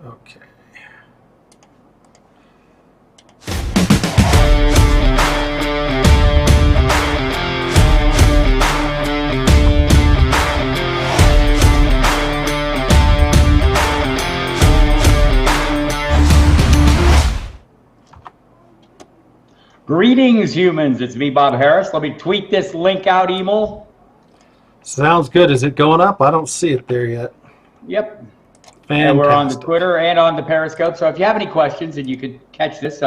Okay. Greetings, humans. It's me, Bob Harris. Let me tweet this link out, Emil. Sounds good. Is it going up? I don't see it there yet. Yep. Fantastic. And we're on the Twitter and on the Periscope. So if you have any questions and you could catch this,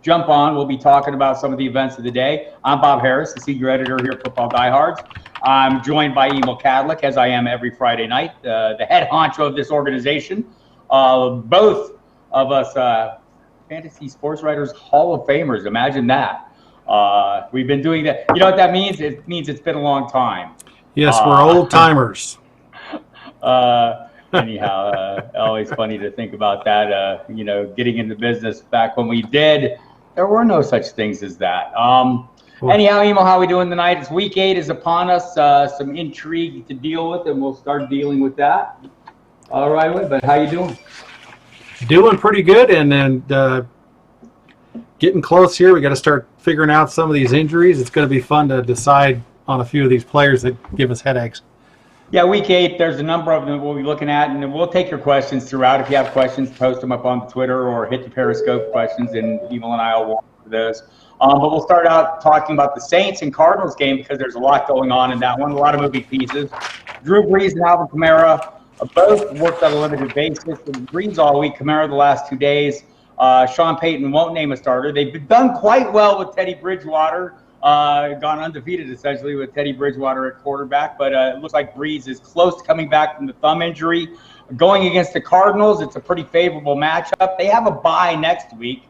jump on. We'll be talking about some of the events of the day. I'm Bob Harris, the senior editor here at Football Diehards. I'm joined by Emil Cadlick, as I am every Friday night, the head honcho of this organization. Both of us fantasy sports writers, Hall of Famers. Imagine that. We've been doing that. You know what that means? It means it's been a long time. Yes, we're old timers. Anyhow, always funny to think about that. Getting into business back when we did, there were no such things as that. Anyhow, Emil, how are we doing tonight? It's week 8 is upon us. Some intrigue to deal with, and we'll start dealing with that. All right, but how you doing? Doing pretty good, and then getting close here. We got to start figuring out some of these injuries. It's going to be fun to decide on a few of these players that give us headaches. Yeah, week 8, there's a number of them we'll be looking at, and we'll take your questions throughout. If you have questions, post them up on the Twitter or hit the Periscope questions, and Emil and I will walk through those. But we'll start out talking about the Saints and Cardinals game because there's a lot going on in that one, a lot of moving pieces. Drew Brees and Alvin Kamara both worked on a limited basis. Brees all week, Kamara the last 2 days. Sean Payton won't name a starter. They've done quite well with Teddy Bridgewater, gone undefeated essentially with Teddy Bridgewater at quarterback, but it looks like Brees is close to coming back from the thumb injury. Going against the Cardinals, it's a pretty favorable matchup. They have a bye next week,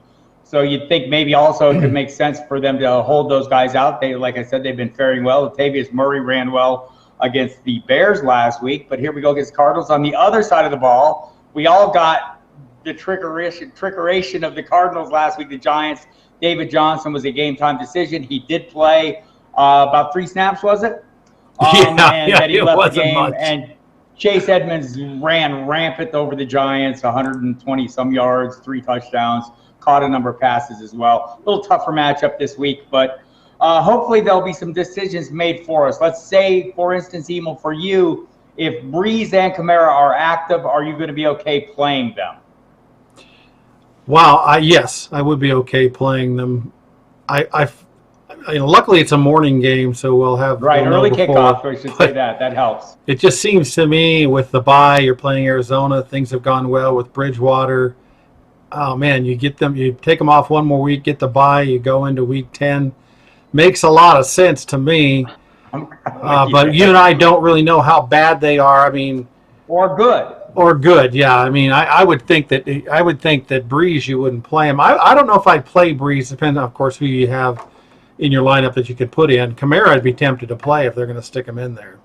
so you'd think maybe also it could make sense for them to hold those guys out. Like I said, they've been faring well. Latavius Murray ran well against the Bears last week, but here we go against Cardinals. On the other side of the ball, we all got the trickeration of the Cardinals last week, the Giants. David Johnson was a game-time decision. He did play about 3 snaps, was it? That he left the game. Much. And Chase Edmonds ran rampant over the Giants, 120-some yards, 3 touchdowns, caught a number of passes as well. A little tougher matchup this week, but hopefully there'll be some decisions made for us. Let's say, for instance, Emil, for you, if Brees and Kamara are active, are you going to be okay playing them? Wow, yes, I would be okay playing them. Luckily it's a morning game, so we'll have early kickoff. I should say that helps. It just seems to me with the bye, you're playing Arizona. Things have gone well with Bridgewater. Oh man, you get them, you take them off one more week, get the bye, you go into week 10. Makes a lot of sense to me. But you and I don't really know how bad they are. I mean, or good, yeah. I mean, I would think that Brees, you wouldn't play him. I don't know if I'd play Brees, depending, of course, who you have in your lineup that you could put in. Kamara, I'd be tempted to play if they're going to stick him in there.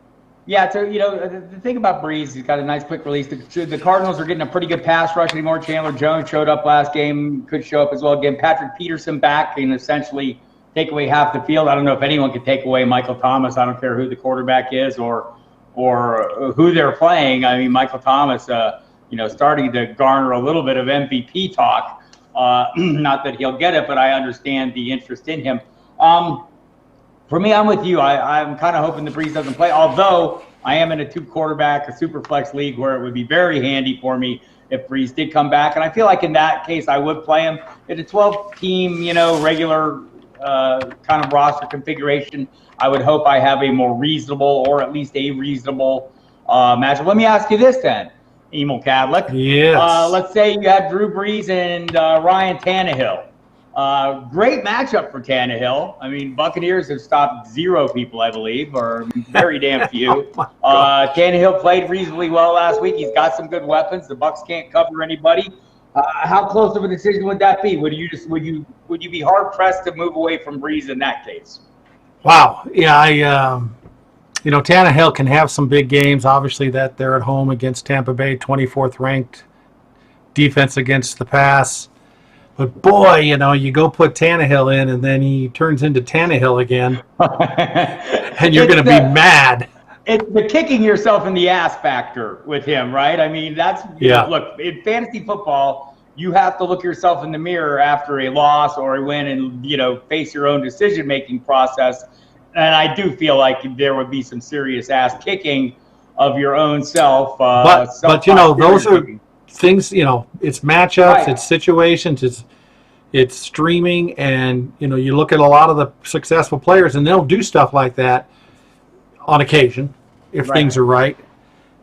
Yeah, so the thing about Brees, he's got a nice quick release. The Cardinals are getting a pretty good pass rush anymore. Chandler Jones showed up last game, could show up as well again. Patrick Peterson back and essentially take away half the field. I don't know if anyone could take away Michael Thomas. I don't care who the quarterback is or who they're playing. I mean, Michael Thomas, starting to garner a little bit of MVP talk. Not that he'll get it, but I understand the interest in him. For me, I'm with you. I'm kind of hoping the Brees doesn't play, although I am in a 2-quarterback, a super flex league where it would be very handy for me if Brees did come back. And I feel like in that case, I would play him. In a 12-team, regular kind of roster configuration, I would hope I have a more reasonable or at least a reasonable matchup. Let me ask you this then, Emil Cadlick. Yes. Let's say you had Drew Brees and Ryan Tannehill. Great matchup for Tannehill. I mean, Buccaneers have stopped 0 people, I believe, or very damn few. Tannehill played reasonably well last week. He's got some good weapons. The Bucs can't cover anybody. How close of a decision would that be? Would you be hard pressed to move away from Brees in that case? Wow. Yeah, Tannehill can have some big games. Obviously, that they're at home against Tampa Bay, 24th ranked defense against the pass. But boy, you go put Tannehill in, and then he turns into Tannehill again, and you're going to be mad. it's the kicking yourself in the ass factor with him, right? I mean, that's look, in fantasy football, you have to look yourself in the mirror after a loss or a win and face your own decision-making process. And I do feel like there would be some serious ass kicking of your own self. But those are things. It's matchups, right. It's situations, it's streaming, and you look at a lot of the successful players, and they'll do stuff like that on occasion if things are right,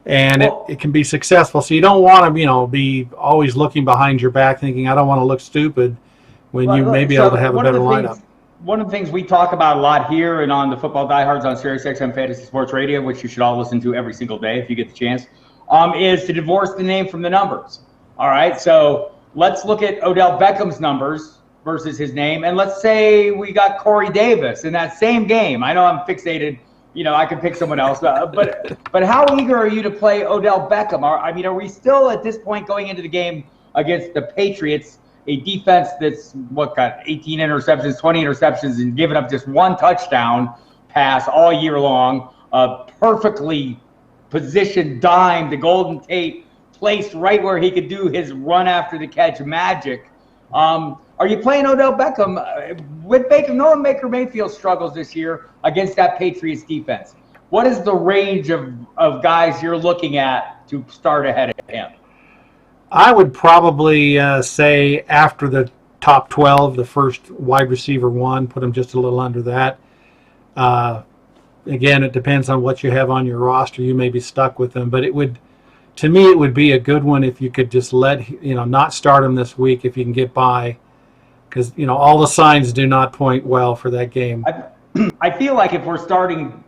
and it can be successful. So you don't want to be always looking behind your back thinking I don't want to look stupid when you may be able to have a better lineup. One of the things we talk about a lot here and on the Football Diehards on SiriusXM Fantasy Sports Radio, which you should all listen to every single day if you get the chance, is to divorce the name from the numbers. All right, so let's look at Odell Beckham's numbers versus his name, and let's say we got Corey Davis in that same game. I know I'm fixated. I could pick someone else, but how eager are you to play Odell Beckham? Are we still at this point going into the game against the Patriots, a defense that's got 18 interceptions, 20 interceptions, and given up just one touchdown pass all year long, perfectly positioned dime to Golden Tate, placed right where he could do his run after the catch magic. Are you playing Odell Beckham with Baker? Knowing Baker Mayfield struggles this year against that Patriots defense, what is the range of guys you're looking at to start ahead of him? I would probably say after the top 12, the first wide receiver one, put him just a little under that. Again, it depends on what you have on your roster. You may be stuck with them, but to me, it would be a good one if you could just not start him this week if you can get by, because all the signs do not point well for that game. I feel like if we're starting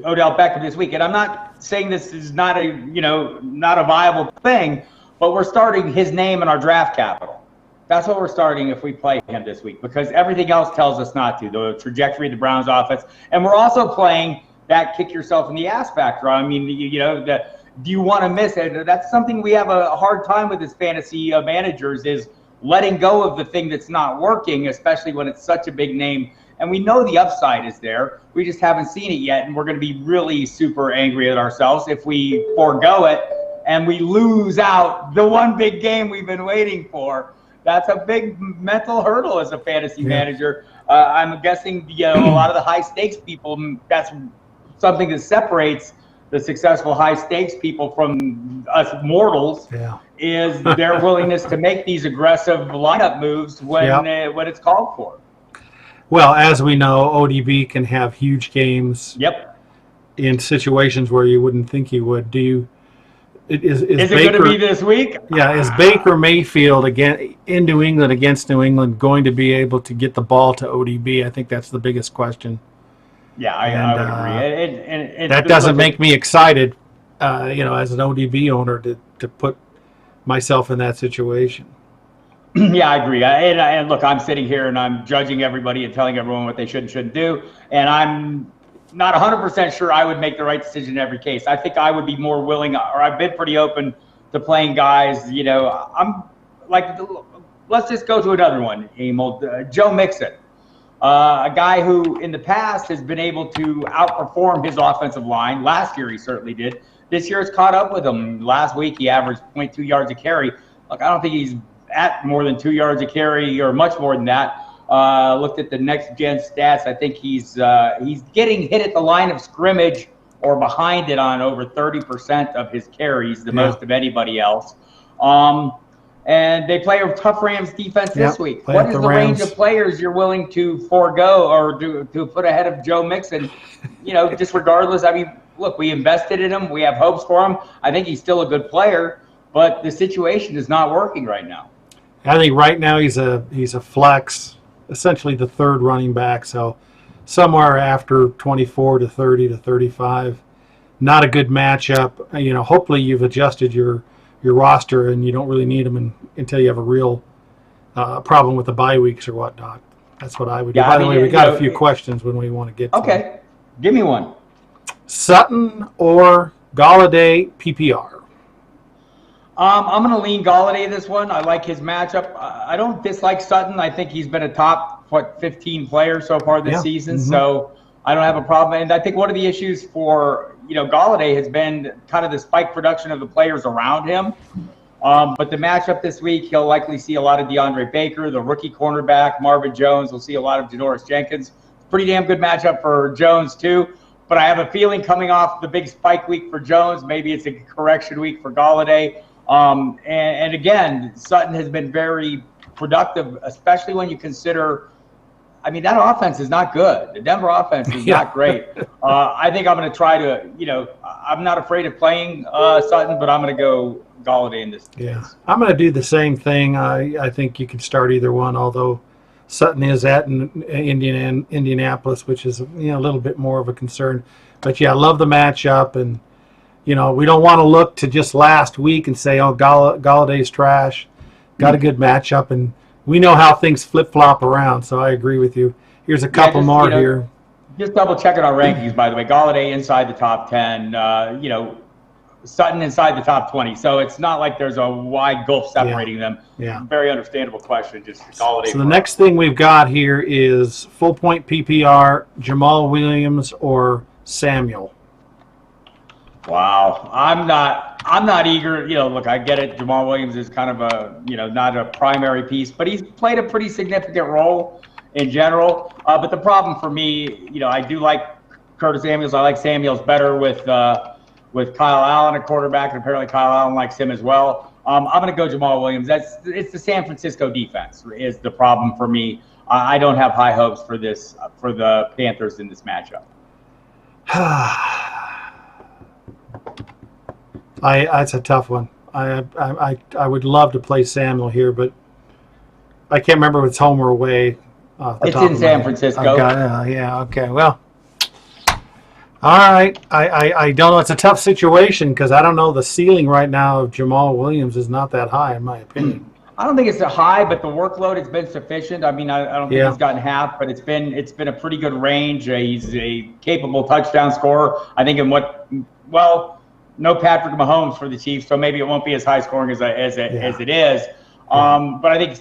Odell Beckham this week, and I'm not saying this is not a viable thing, but we're starting his name in our draft capital. That's what we're starting if we play him this week, because everything else tells us not to. The trajectory of the Browns offense, and we're also playing that kick yourself in the ass factor. I mean, do you want to miss it? That's something we have a hard time with as fantasy managers, is letting go of the thing that's not working, especially when it's such a big name. And we know the upside is there. We just haven't seen it yet, and we're going to be really super angry at ourselves if we forego it and we lose out the one big game we've been waiting for. That's a big mental hurdle as a fantasy manager. I'm guessing a lot of the high stakes people, that's something that separates the successful high stakes people from us mortals, is their willingness to make these aggressive lineup moves when it's called for. Well, as we know, ODB can have huge games in situations where you wouldn't think he would. Is it going to be this week? Yeah, is Baker Mayfield again in New England against New England going to be able to get the ball to ODB? I think that's the biggest question. Yeah, I would agree. And that doesn't make me excited, as an ODB owner to put myself in that situation. Yeah, I agree. And look, I'm sitting here and I'm judging everybody and telling everyone what they should and shouldn't do. And I'm not 100% sure I would make the right decision in every case. I think I would be more willing, or I've been pretty open to playing guys. I'm like, let's just go to another one, Emil. Joe Mixon, a guy who in the past has been able to outperform his offensive line. Last year he certainly did. This year it's caught up with him. Last week he averaged 0.2 yards a carry. Look, I don't think he's at more than 2 yards a carry or much more than that. Looked at the next gen stats. I think he's getting hit at the line of scrimmage or behind it on over 30% of his carries, the most of anybody else. And they play a tough Rams defense this week. What is the range of players you're willing to forego or to put ahead of Joe Mixon? Just regardless. I mean, look, we invested in him. We have hopes for him. I think he's still a good player, but the situation is not working right now. I think right now he's a flex, essentially the third running back. So somewhere after 24 to 30 to 35, not a good matchup. Hopefully you've adjusted your roster and you don't really need them until you have a real problem with the bye weeks or whatnot. That's what I would do. By the way, we got a few questions when we want to get to them. Give me one. Sutton or Galladay PPR? I'm going to lean Galladay this one. I like his matchup. I don't dislike Sutton. I think he's been a top 15 player so far this season. So I don't have a problem. And I think one of the issues for Galladay has been kind of the spike production of the players around him. But the matchup this week, he'll likely see a lot of DeAndre Baker, the rookie cornerback, Marvin Jones. We'll see a lot of Janoris Jenkins. Pretty damn good matchup for Jones, too. But I have a feeling coming off the big spike week for Jones, maybe it's a correction week for Galladay. And again, Sutton has been very productive, especially when you consider, I mean, that offense is not good. The Denver offense is not great. I think I'm going to try to, I'm not afraid of playing Sutton, but I'm going to go Galladay in this case. I'm going to do the same thing. I think you can start either one, although Sutton is at Indianapolis, which is a little bit more of a concern. But I love the matchup, and we don't want to look to just last week and say, oh, Galladay's trash. Got a good matchup, and we know how things flip-flop around, so I agree with you. Here's a couple more here. Just double-checking our rankings, by the way. Galladay inside the top 10, Sutton inside the top 20. So it's not like there's a wide gulf separating them. Yeah. Very understandable question. Just Galladay. So the next thing we've got here is full point PPR, Jamal Williams or Samuel. Wow. I'm not eager. Look, I get it. Jamal Williams is kind of a, not a primary piece, but he's played a pretty significant role in general. But the problem for me, I do like Curtis Samuels. I like Samuels better with Kyle Allen, a quarterback, and apparently Kyle Allen likes him as well. I'm going to go Jamal Williams. It's the San Francisco defense is the problem for me. I don't have high hopes for the Panthers in this matchup. It's a tough one. I would love to play Samuel here, but I can't remember if it's home or away. It's in San Francisco. Okay. Well, all right. I don't know. It's a tough situation because I don't know. The ceiling right now of Jamal Williams is not that high, in my opinion. I don't think it's a high, but the workload has been sufficient. I mean, I don't think he's gotten half, but it's been a pretty good range. He's a capable touchdown scorer. I think no Patrick Mahomes for the Chiefs, so maybe it won't be as high scoring as it is. But I think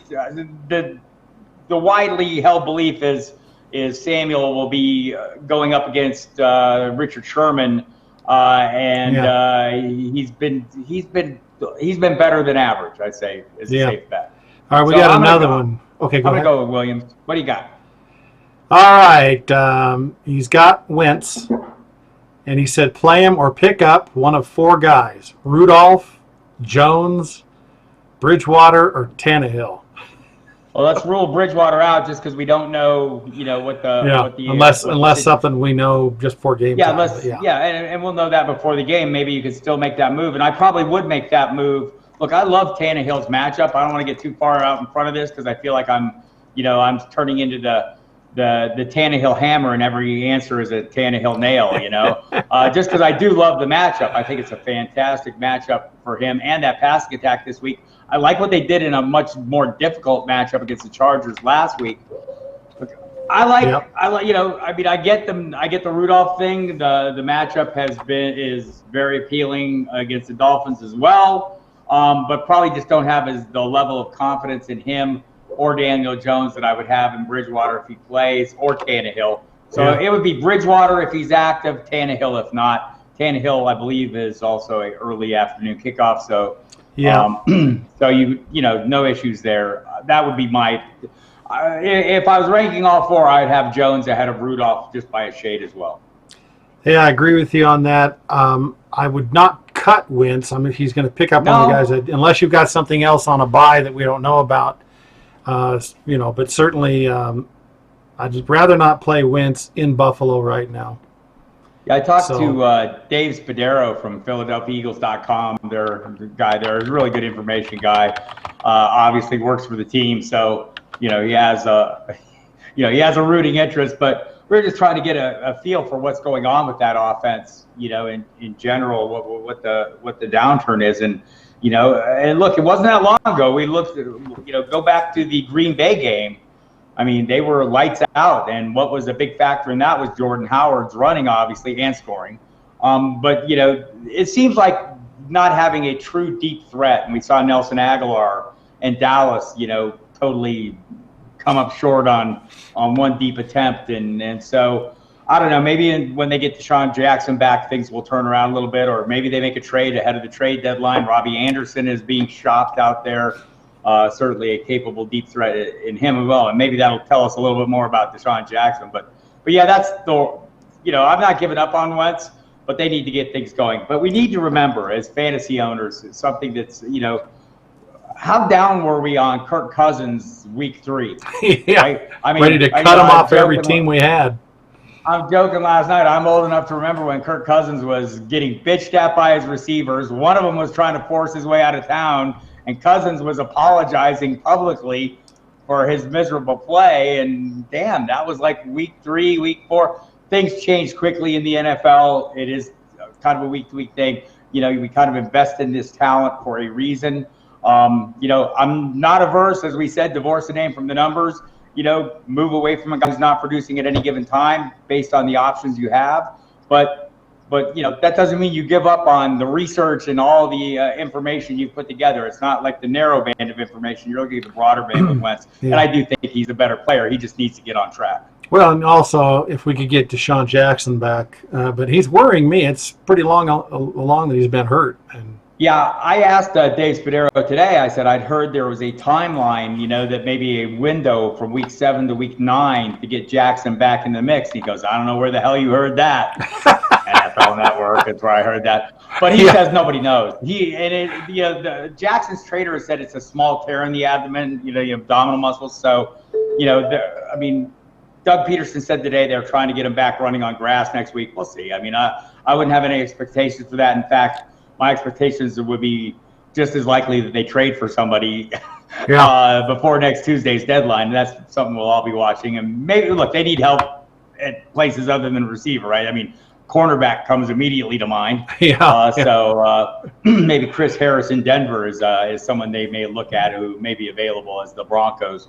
the widely held belief is Samuel will be going up against Richard Sherman, and he's been better than average, I'd say, is a safe bet. All right, we got another one. Okay, go ahead. I'm going to go with Williams. What do you got? All right, he's got Wentz, and he said play him or pick up one of four guys: Rudolph, Jones, Bridgewater, or Tannehill. Well, let's rule Bridgewater out just because we don't know, what the unless something we know just before game time. And we'll know that before the game. Maybe you could still make that move, and I probably would make that move. Look, I love Tannehill's matchup. I don't want to get too far out in front of this because I feel like I'm turning into the Tannehill hammer, and every answer is a Tannehill nail. Just because I do love the matchup. I think it's a fantastic matchup for him and that passing attack this week. I like what they did in a much more difficult matchup against the Chargers last week. I get the Rudolph thing. The matchup is very appealing against the Dolphins as well. But probably just don't have the level of confidence in him or Daniel Jones that I would have in Bridgewater if he plays, or Tannehill. So it would be Bridgewater if he's active, Tannehill if not. Tannehill, I believe, is also an early afternoon kickoff. So no issues there. That would be my. If I was ranking all four, I'd have Jones ahead of Rudolph just by a shade as well. Yeah, I agree with you on that. I would not cut Wentz. I mean, if he's going to pick up on the guys, unless you've got something else on a bye that we don't know about. But certainly, I'd just rather not play Wentz in Buffalo right now. Yeah, I talked to Dave Spadaro from PhiladelphiaEagles.com. Their guy there is a really good information guy. Obviously works for the team, so he has a rooting interest. But we're just trying to get a feel for what's going on with that offense. In general, what the downturn is, and look, it wasn't that long ago. We looked at, go back to the Green Bay game. I mean, they were lights out, and what was a big factor in that was Jordan Howard's running, obviously, and scoring. But it seems like not having a true deep threat, and we saw Nelson Aguilar and Dallas, totally come up short on one deep attempt, and so I don't know, maybe when they get Deshaun Jackson back, things will turn around a little bit, or maybe they make a trade ahead of the trade deadline. Robbie Anderson is being shopped out there. Certainly a capable deep threat in him as well. And maybe that'll tell us a little bit more about Deshaun Jackson. But yeah, that's I'm not giving up on Wentz, but they need to get things going. But we need to remember, as fantasy owners, it's something that's, how down were we on Kirk Cousins week 3? Yeah, right? I mean, ready to cut him off every team we had. I'm joking last night. I'm old enough to remember when Kirk Cousins was getting bitched at by his receivers. One of them was trying to force his way out of town, and Cousins was apologizing publicly for his miserable play. And damn, that was like week 3, week 4. Things change quickly in the NFL. It is kind of a week-to-week thing. We kind of invest in this talent for a reason. I'm not averse, as we said, divorce the name from the numbers. Move away from a guy who's not producing at any given time based on the options you have. But that doesn't mean you give up on the research and all the information you've put together. It's not like the narrow band of information. You're looking at the broader band with Wentz. Yeah. And I do think he's a better player. He just needs to get on track. Well, and also if we could get Deshaun Jackson back, but he's worrying me. It's pretty long that he's been hurt. And yeah, I asked Dave Spadaro today. I said I'd heard there was a timeline, that maybe a window from week 7 to week 9 to get Jackson back in the mix. He goes, I don't know where the hell you heard that. NFL Network, that's where I heard that. But he says nobody knows. The Jackson's trader has said it's a small tear in the abdomen, the abdominal muscles. So, Doug Peterson said today they're trying to get him back running on grass next week. We'll see. I wouldn't have any expectations for that. In fact, my expectations would be just as likely that they trade for somebody before next Tuesday's deadline. And that's something we'll all be watching. And maybe, look, they need help at places other than receiver, right? Cornerback comes immediately to mind. So maybe Chris Harris in Denver is someone they may look at who may be available as the Broncos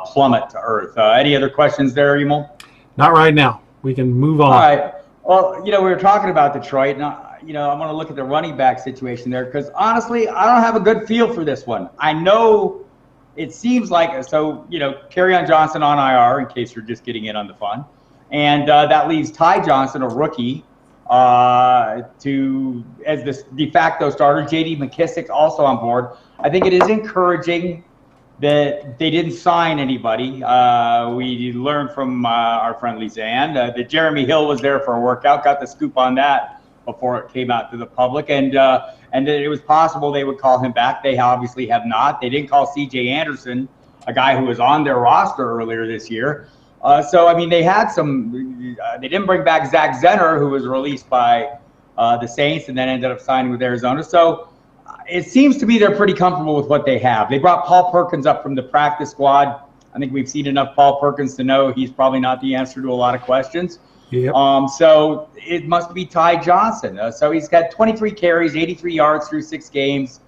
plummet to earth. Any other questions there, Emil? Not right now. We can move on. All right. Well, we were talking about Detroit, and I'm going to look at the running back situation there because honestly, I don't have a good feel for this one. I know it seems like Kerryon Johnson on IR in case you're just getting in on the fun. And that leaves Ty Johnson, a rookie, as the de facto starter. J.D. McKissick also on board. I think it is encouraging that they didn't sign anybody. We learned from our friend Lizanne that Jeremy Hill was there for a workout. Got the scoop on that before it came out to the public, and that it was possible they would call him back. They obviously have not. They didn't call C.J. Anderson, a guy who was on their roster earlier this year. They had some. They didn't bring back Zach Zenner, who was released by the Saints and then ended up signing with Arizona. So it seems to me they're pretty comfortable with what they have. They brought Paul Perkins up from the practice squad. I think we've seen enough Paul Perkins to know he's probably not the answer to a lot of questions. Yep. So it must be Ty Johnson. So he's got 23 carries, 83 yards through 6 games,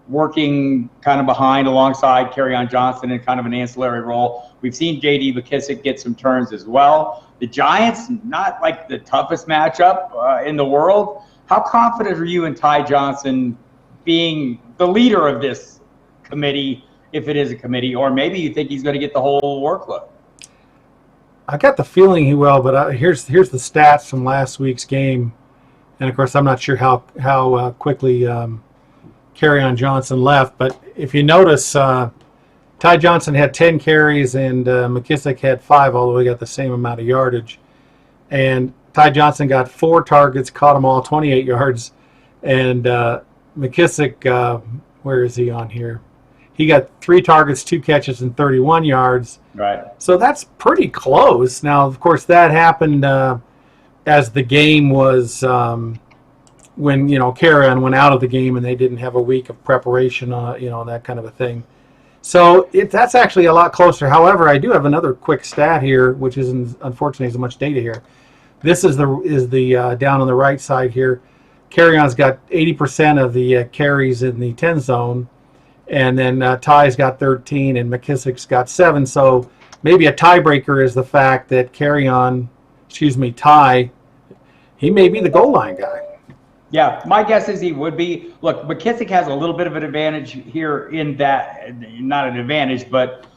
working kind of behind alongside Kerryon Johnson in kind of an ancillary role. We've seen J.D. McKissick get some turns as well. The Giants, not like the toughest matchup in the world. How confident are you in Ty Johnson being the leader of this committee, if it is a committee, or maybe you think he's going to get the whole workload? I got the feeling he will, but here's the stats from last week's game, and of course I'm not sure how quickly Kerryon Johnson left. But if you notice, Ty Johnson had 10 carries and McKissick had 5, although he got the same amount of yardage. And Ty Johnson got 4 targets, caught them all, 28 yards, and McKissick, where is he on here? He got 3 targets, 2 catches, and 31 yards. Right. So that's pretty close. Now, of course, that happened as the game was when Kerryon went out of the game and they didn't have a week of preparation, that kind of a thing. So that's actually a lot closer. However, I do have another quick stat here, which isn't unfortunately as much data here. This is the down on the right side here. Kerryon's got 80% of the carries in the 10 zone. And then Ty's got 13 and McKissick's got 7. So maybe a tiebreaker is the fact that Ty, he may be the goal line guy. Yeah, my guess is he would be. Look, McKissick has a little bit of an advantage here in that, not an advantage, but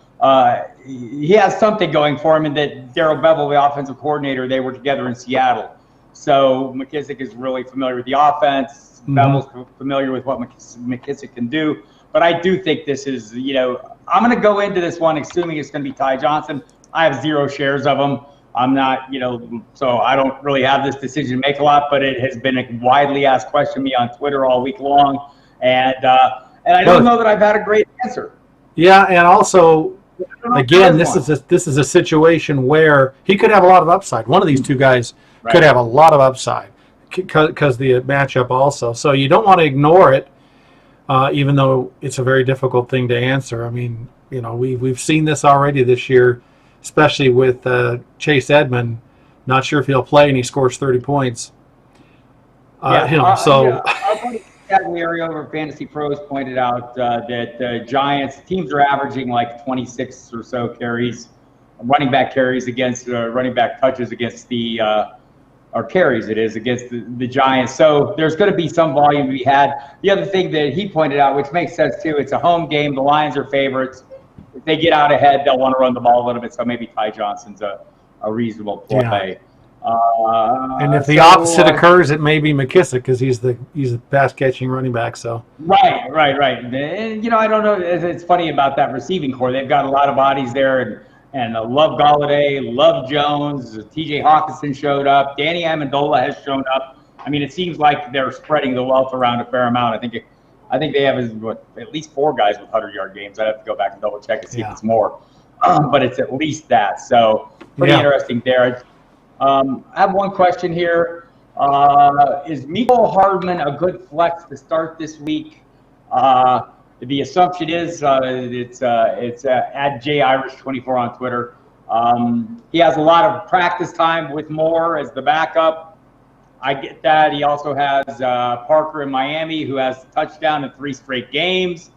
he has something going for him, and that Darrell Bevel, the offensive coordinator, they were together in Seattle. So McKissick is really familiar with the offense. Bevel's familiar with what McKissick can do. But I do think this is, I'm going to go into this one assuming it's going to be Ty Johnson. I have 0 shares of him. I'm not, so I don't really have this decision to make a lot, but it has been a widely asked question to me on Twitter all week long. And I don't know that I've had a great answer. Yeah, and also, again, this is a situation where he could have a lot of upside. One of these two guys could have a lot of upside because the matchup also. So you don't want to ignore it, even though it's a very difficult thing to answer. I mean, we've seen this already this year, especially with Chase Edmond. Not sure if he'll play, and he scores 30 points. Our buddy Cagliari over Fantasy Pros pointed out that the Giants teams are averaging like 26 or so carries, running back carries against running back touches against the or carries against the Giants. So there's going to be some volume to be had. The other thing that he pointed out, which makes sense too, it's a home game. The Lions are favorites. If they get out ahead, they'll want to run the ball a little bit. So maybe Ty Johnson's a reasonable play. Yeah. And if the opposite occurs, it may be McKissick because he's the pass catching running back. So right. And, I don't know. It's funny about that receiving core. They've got a lot of bodies there, and Love Galladay, Love Jones, T.J. Hawkinson showed up. Danny Amendola has shown up. I mean, it seems like they're spreading the wealth around a fair amount. I think they have at least 4 guys with 100-yard games. I'd have to go back and double check and see if it's more, but it's at least that. So pretty interesting there. I have one question here. Is Mecole Hardman a good flex to start this week? The assumption is it's at JIrish24 on Twitter. He has a lot of practice time with Moore as the backup. I get that. He also has Parker in Miami, who has a touchdown in 3 straight games.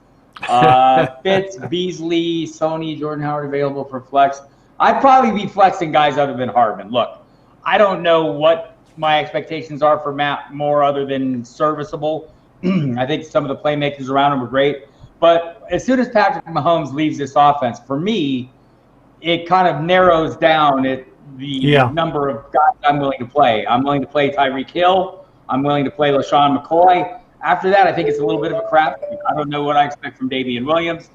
Fitz, Beasley, Sony, Jordan Howard available for flex. I'd probably be flexing guys other than Hardman. Look, I don't know what my expectations are for Matt Moore other than serviceable. I think some of the playmakers around him are great. But as soon as Patrick Mahomes leaves this offense, for me, it kind of narrows down the number of guys I'm willing to play. I'm willing to play Tyreek Hill. I'm willing to play LaShawn McCoy. After that, I think it's a little bit of a crap. I don't know what I expect from Damian Williams.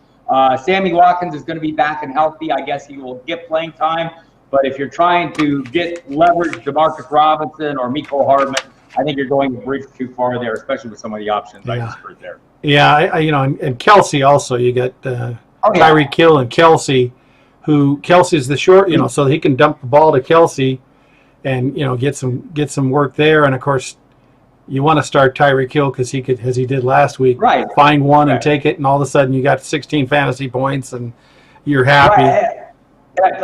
Sammy Watkins is going to be back and healthy. I guess he will get playing time. But if you're trying to get leverage DeMarcus Robinson or Mecole Hardman, I think you're going a bridge too far there, especially with some of the options I just heard there. Yeah, and Kelsey also. You get Tyreek Hill and Kelsey, who Kelsey's the short, so he can dump the ball to Kelsey and, get some work there. And, of course, you want to start Tyreek Hill because he could, as he did last week, find one and take it, and all of a sudden you got 16 fantasy points and you're happy. Right.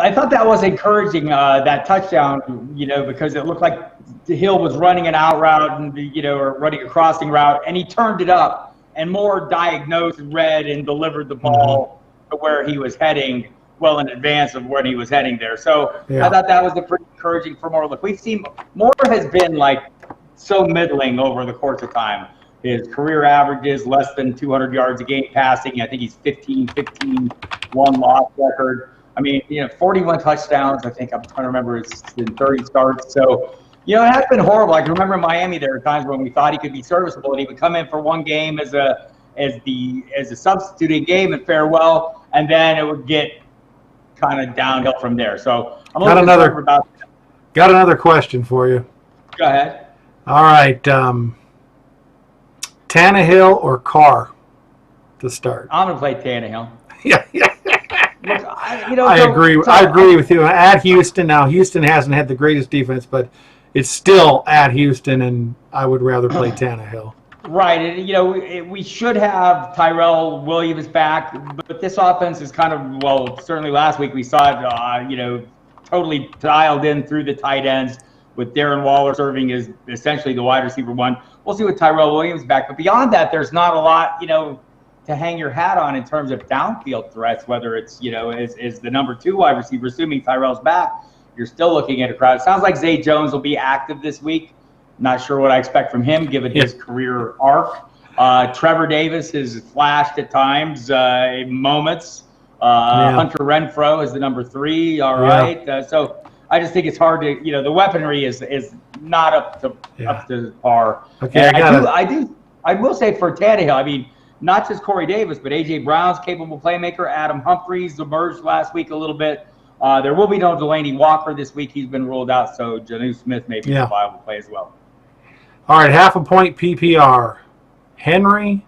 I thought that was encouraging, that touchdown, because it looked like Hill was running an out route and, or running a crossing route, and he turned it up, and Moore diagnosed, read, and delivered the ball to where he was heading well in advance of when he was heading there. So I thought that was pretty encouraging for Moore. Look, we've seen Moore has been so middling over the course of time. His career average is less than 200 yards a game passing. I think he's 15, 1 loss record. I mean, 41 touchdowns. I think I'm trying to remember it's in 30 starts. So, it has been horrible. I can remember in Miami there were times when we thought he could be serviceable, and he would come in for one game as a substituting game and fare well, and then it would get kind of downhill from there. So I'm a little concerned about that. Got another question for you. Go ahead. All right, Tannehill or Carr to start? I'm gonna play Tannehill. Yeah. Look, I agree. I agree with you. At Houston now, Houston hasn't had the greatest defense, but it's still at Houston, and I would rather play Tannehill. Right, and we should have Tyrell Williams back, but this offense is kind of certainly last week we saw it, totally dialed in through the tight ends with Darren Waller serving as essentially the wide receiver 1. We'll see with Tyrell Williams back, but beyond that, there's not a lot, to hang your hat on in terms of downfield threats, whether it's, is the number 2 wide receiver, assuming Tyrell's back, you're still looking at a crowd. It sounds like Zay Jones will be active this week. Not sure what I expect from him, given his career arc. Trevor Davis has flashed at times, moments. Hunter Renfro is the number 3. All right. So I just think it's hard to, the weaponry is not up to par. Okay, and I will say for Tannehill, I mean, not just Corey Davis, but A.J. Brown's capable playmaker. Adam Humphries emerged last week a little bit. There will be no Delaney Walker this week. He's been ruled out, so Jonnu Smith may be a viable play as well. All right, half a point PPR. Henry,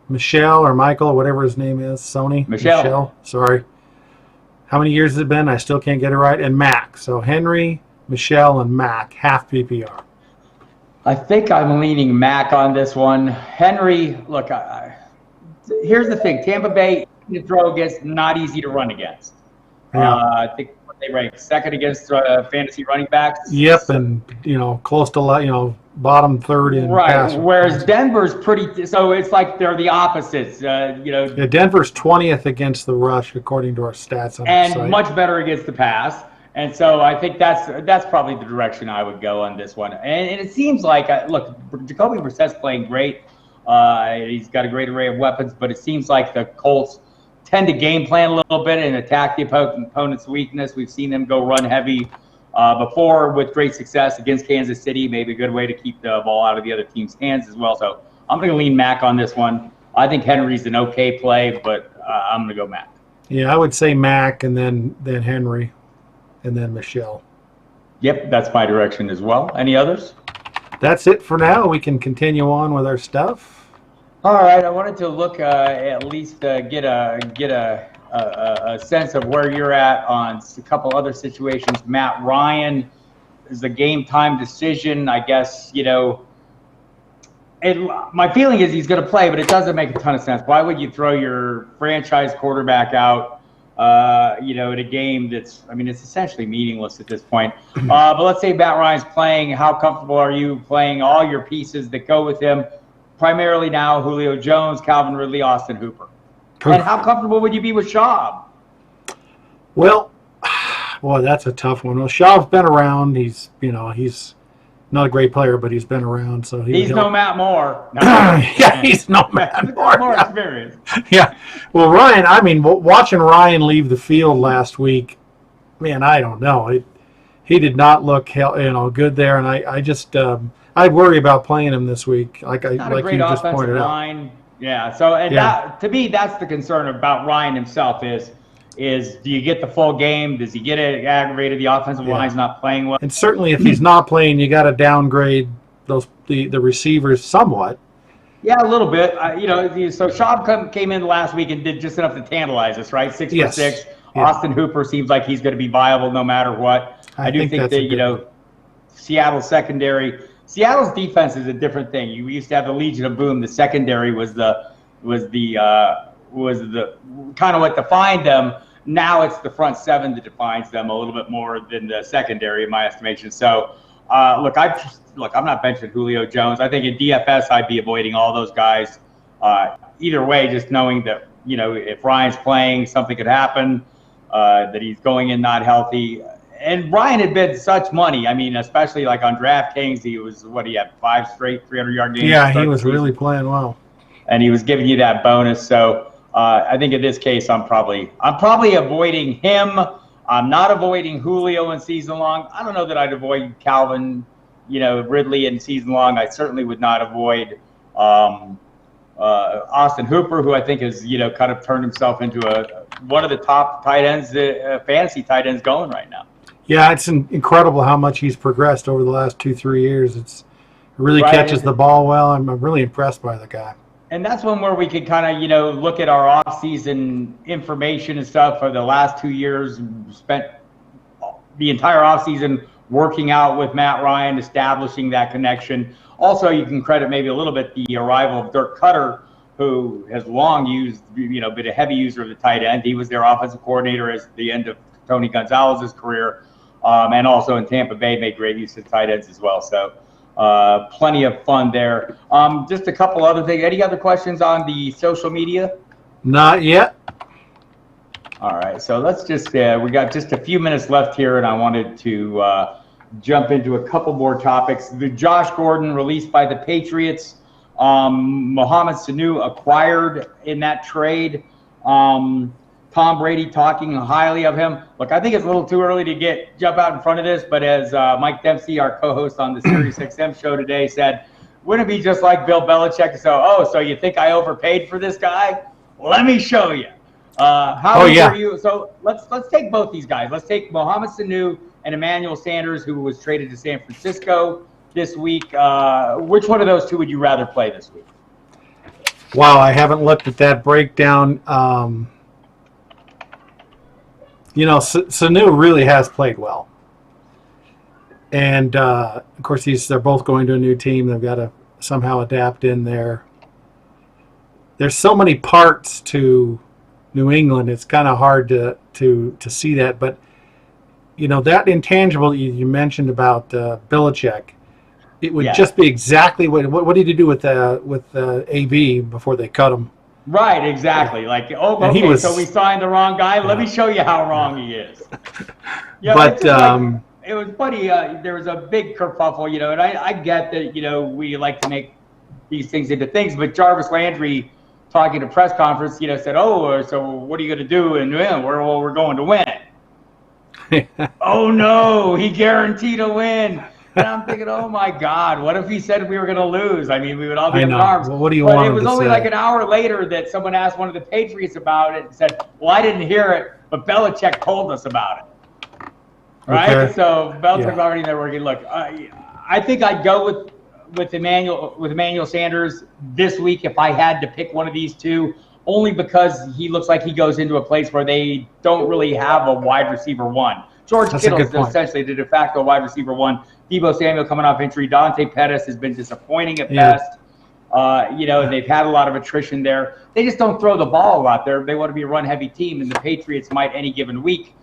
Michelle or Michael or whatever his name is, Sony? Michelle. Sorry. How many years has it been? I still can't get it right. And Mac. So Henry, Michelle, and Mac, half PPR. I think I'm leaning Mac on this one. Henry, look, here's the thing. Tampa Bay, to throw against, not easy to run against. Yeah. I think they rank second against fantasy running backs. Yep, and, close to, bottom third in pass. Whereas Denver's pretty, so it's like they're the opposites. Yeah, Denver's 20th against the rush, according to our stats on the site. And much better against the pass. And so I think that's probably the direction I would go on this one. And it seems like, look, Jacoby Brissett's playing great. He's got a great array of weapons, but it seems like the Colts tend to game plan a little bit and attack the opponent's weakness. We've seen them go run heavy before with great success against Kansas City. Maybe a good way to keep the ball out of the other team's hands as well. So I'm going to lean Mac on this one. I think Henry's an okay play, but I'm going to go Mac. Yeah, I would say Mac and then Henry. And then Michelle. Yep, that's my direction as well. Any others? That's it for now. We can continue on with our stuff. All right. I wanted to look at least get a sense of where you're at on a couple other situations. Matt Ryan is a game time decision. I guess my feeling is he's going to play, but it doesn't make a ton of sense. Why would you throw your franchise quarterback out? In a game that's, it's essentially meaningless at this point. But let's say Matt Ryan's playing. How comfortable are you playing all your pieces that go with him? Primarily now, Julio Jones, Calvin Ridley, Austin Hooper. And how comfortable would you be with Schaub? Well, boy, that's a tough one. Well, Schaub's been around. He's not a great player, but he's been around. So he's no Matt Moore. No. Yeah, he's no Matt Moore. More experience. Yeah. Well, Ryan, watching Ryan leave the field last week, man, I don't know. He did not look good there, and I just I worry about playing him this week. Like you just pointed out. Yeah. So that, to me, that's the concern about Ryan himself is do you get the full game? Does he get it aggravated? The offensive line's not playing well. And certainly if he's not playing, you got to downgrade the receivers somewhat. Yeah, a little bit. So Schaub came in last week and did just enough to tantalize us, right? 6 for 6. Yeah. Austin Hooper seems like he's going to be viable no matter what. I do think that, Seattle's secondary. Seattle's defense is a different thing. You used to have the Legion of Boom. The secondary was the kind of what defined them. Now it's the front seven that defines them a little bit more than the secondary, in my estimation. So, I'm not benching Julio Jones. I think in DFS I'd be avoiding all those guys. Either way, just knowing that if Ryan's playing, something could happen. That he's going in not healthy. And Ryan had been such money. Especially like on DraftKings, he was he had 5 straight 300-yard games. Yeah, he was really playing well. And he was giving you that bonus. So. I think in this case, I'm probably avoiding him. I'm not avoiding Julio in season long. I don't know that I'd avoid Calvin, Ridley in season long. I certainly would not avoid Austin Hooper, who I think has kind of turned himself into one of the top tight ends, fantasy tight ends going right now. Yeah, it's incredible how much he's progressed over the last 2-3 years. It really catches the ball well. I'm really impressed by the guy. And that's one where we could kind of, look at our off-season information and stuff for the last 2 years. Spent the entire off-season working out with Matt Ryan, establishing that connection. Also, you can credit maybe a little bit the arrival of Dirk Cutter, who has long used, been a heavy user of the tight end. He was their offensive coordinator at the end of Tony Gonzalez's career, and also in Tampa Bay made great use of tight ends as well. So. Plenty of fun there. Just a couple other things. Any other questions on the social media? Not yet. All right. So let's just, we got just a few minutes left here, and I wanted to jump into a couple more topics. The Josh Gordon released by the Patriots. Mohamed Sanu acquired in that trade. Tom Brady talking highly of him. Look, I think it's a little too early to jump out in front of this, but as Mike Dempsey, our co-host on the Sirius XM show today, said, wouldn't it be just like Bill Belichick to say, oh, so you think I overpaid for this guy? Let me show you. How are you? So let's take both these guys. Let's take Mohamed Sanu and Emmanuel Sanders, who was traded to San Francisco this week. Which one of those two would you rather play this week? Wow, I haven't looked at that breakdown. Sanu really has played well. And, of course, they're both going to a new team. They've got to somehow adapt in there. There's so many parts to New England. It's kind of hard to see that. But, that intangible you mentioned about Belichick, it would just be exactly what did he do with AB before they cut him? Right, exactly. Like, okay, so we signed the wrong guy. Let me show you how wrong he is. But it was funny. There was a big kerfuffle, and I get that, we like to make these things into things. But Jarvis Landry, talking to press conference, said, "Oh, so what are you going to do?" And we're going to win. Oh no, he guaranteed a win. And I'm thinking, oh my God, what if he said we were going to lose? I mean, we would all be in arms. Well, what do you want? But it was only like an hour later that someone asked one of the Patriots about it and said, well, I didn't hear it, but Belichick told us about it. Right? Okay. So Belichick's already there working. Look, I think I'd go with Emmanuel Sanders this week if I had to pick one of these two, only because he looks like he goes into a place where they don't really have a wide receiver one. George Kittle is essentially the de facto wide receiver one. Deebo Samuel coming off injury. Dante Pettis has been disappointing at best. They've had a lot of attrition there. They just don't throw the ball a lot. They want to be a run-heavy team, and the Patriots might any given week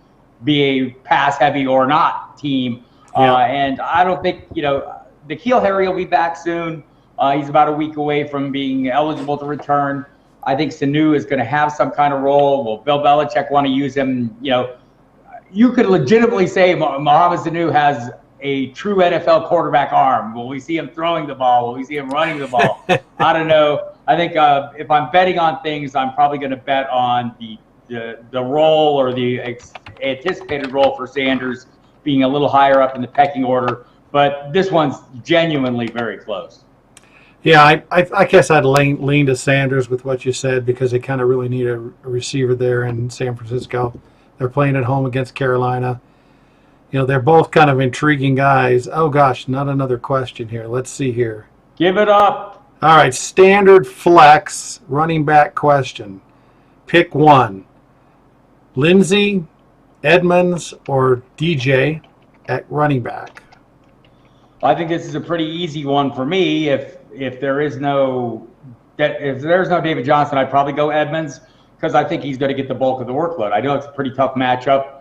be a pass-heavy or not team. And I don't think, N'Keal Harry will be back soon. He's about a week away from being eligible to return. I think Sanu is going to have some kind of role. Will Bill Belichick want to use him? You could legitimately say Mohamed Sanu has a true NFL quarterback arm. Will we see him throwing the ball? Will we see him running the ball? I don't know. I think if I'm betting on things, I'm probably going to bet on the role or the anticipated role for Sanders being a little higher up in the pecking order. But this one's genuinely very close. Yeah, I guess I'd lean to Sanders with what you said because they kind of really need a receiver there in San Francisco. They're playing at home against Carolina. They're both kind of intriguing guys. Oh, gosh, not another question here. Let's see here. Give it up. All right, standard flex running back question. Pick one. Lindsey, Edmonds, or DJ at running back? I think this is a pretty easy one for me. If there's no David Johnson, I'd probably go Edmonds because I think he's going to get the bulk of the workload. I know it's a pretty tough matchup.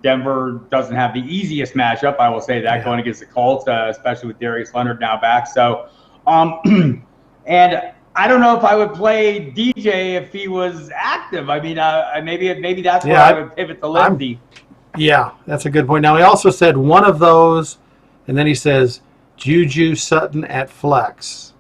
Denver doesn't have the easiest matchup, I will say that, going against the Colts, especially with Darius Leonard now back. So, and I don't know if I would play DJ if he was active. I mean, maybe that's where I would pivot to Lindsey. Yeah, that's a good point. Now, he also said one of those, and then he says Juju Sutton at flex.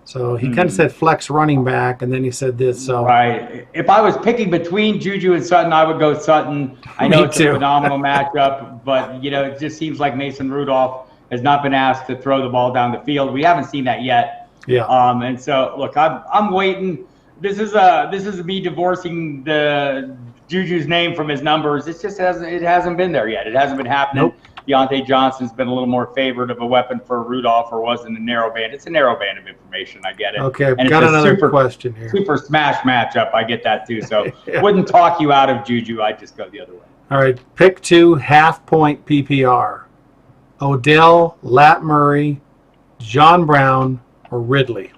So he kind of said flex running back, and then he said this. So right. If I was picking between Juju and Sutton, I would go Sutton. I know it's a phenomenal matchup, but it just seems like Mason Rudolph has not been asked to throw the ball down the field. We haven't seen that yet. Yeah. And so look, I'm waiting. This is me divorcing the Juju's name from his numbers. It hasn't been there yet. It hasn't been happening. Nope. Deontay Johnson's been a little more favored of a weapon for Rudolph, or was in the narrow band. It's a narrow band of information. I get it. Okay, and got another question here. Super smash matchup. I get that too. So wouldn't talk you out of Juju. I'd just go the other way. All right, pick two half-point PPR. Odell, Lat Murray, John Brown, or Ridley?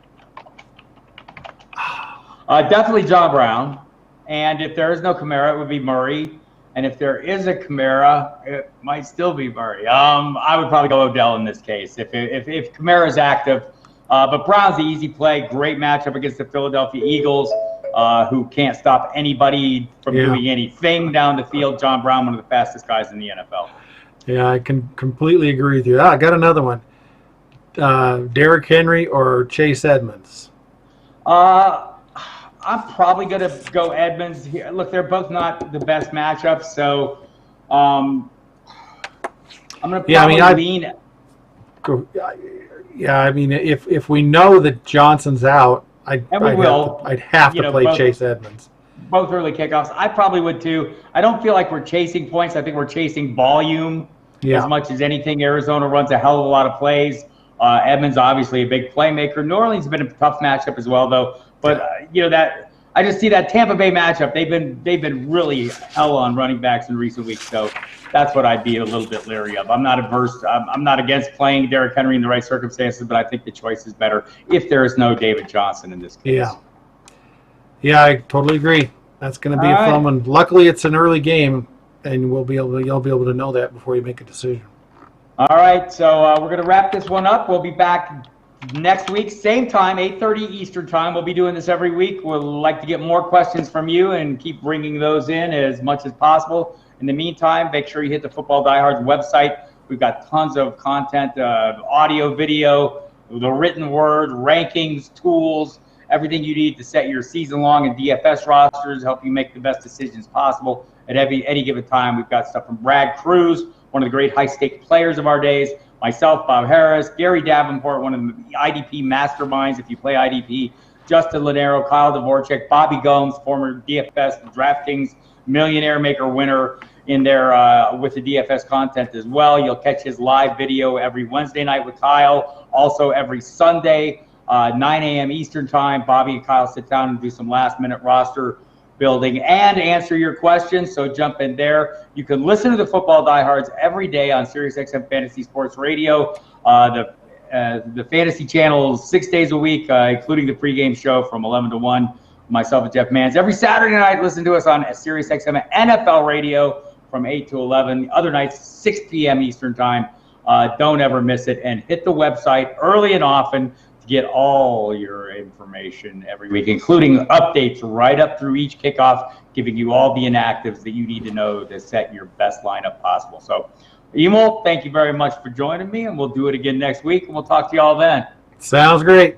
Definitely John Brown. And if there is no Kamara, it would be Murray. And if there is a Kamara, it might still be Murray. I would probably go Odell in this case if Kamara is active. But Brown's the easy play. Great matchup against the Philadelphia Eagles, who can't stop anybody from doing anything down the field. John Brown, one of the fastest guys in the NFL. Yeah, I can completely agree with you. I got another one. Derrick Henry or Chase Edmonds? I I'm probably going to go Edmonds here. Look, they're both not the best matchups, so I'm going to probably lean. Yeah, I mean, if we know that Johnson's out, I'd have to play Chase Edmonds. Both early kickoffs. I probably would too. I don't feel like we're chasing points. I think we're chasing volume as much as anything. Arizona runs a hell of a lot of plays. Edmonds, obviously a big playmaker. New Orleans has been a tough matchup as well, though. But that I just see that Tampa Bay matchup. They've been really hell on running backs in recent weeks. So that's what I'd be a little bit leery of. I'm not averse. I'm not against playing Derrick Henry in the right circumstances, but I think the choice is better if there is no David Johnson in this case. Yeah, I totally agree. That's going to be a fun one. Luckily, it's an early game, and you'll be able to know that before you make a decision. All right, so we're going to wrap this one up. We'll be back next week, same time, 8:30 Eastern time. We'll be doing this every week. We'll like to get more questions from you and keep bringing those in as much as possible. In the meantime, make sure you hit the Football Diehards website. We've got tons of content, audio, video, the written word, rankings, tools, everything you need to set your season-long and DFS rosters, help you make the best decisions possible at any given time. We've got stuff from Brad Cruz, one of the great high-stake players of our days, myself, Bob Harris, Gary Davenport, one of the IDP masterminds, if you play IDP, Justin Lanero, Kyle Dvorak, Bobby Gomes, former DFS DraftKings Millionaire Maker winner in there with the DFS content as well. You'll catch his live video every Wednesday night with Kyle, also every Sunday, 9 a.m. Eastern time. Bobby and Kyle sit down and do some last-minute roster building and answer your questions, so jump in there. You can listen to the Football Diehards every day on SiriusXM Fantasy Sports Radio. The fantasy channel 6 days a week, including the pregame show from 11 to 1. Myself and Jeff Mans. Every Saturday night, listen to us on SiriusXM NFL Radio from 8 to 11. Other nights, 6 p.m. Eastern time. Don't ever miss it. And hit the website early and often to get all your information every week, including updates right up through each kickoff, giving you all the inactives that you need to know to set your best lineup possible. So, Emil, thank you very much for joining me, and we'll do it again next week, and we'll talk to you all then. Sounds great.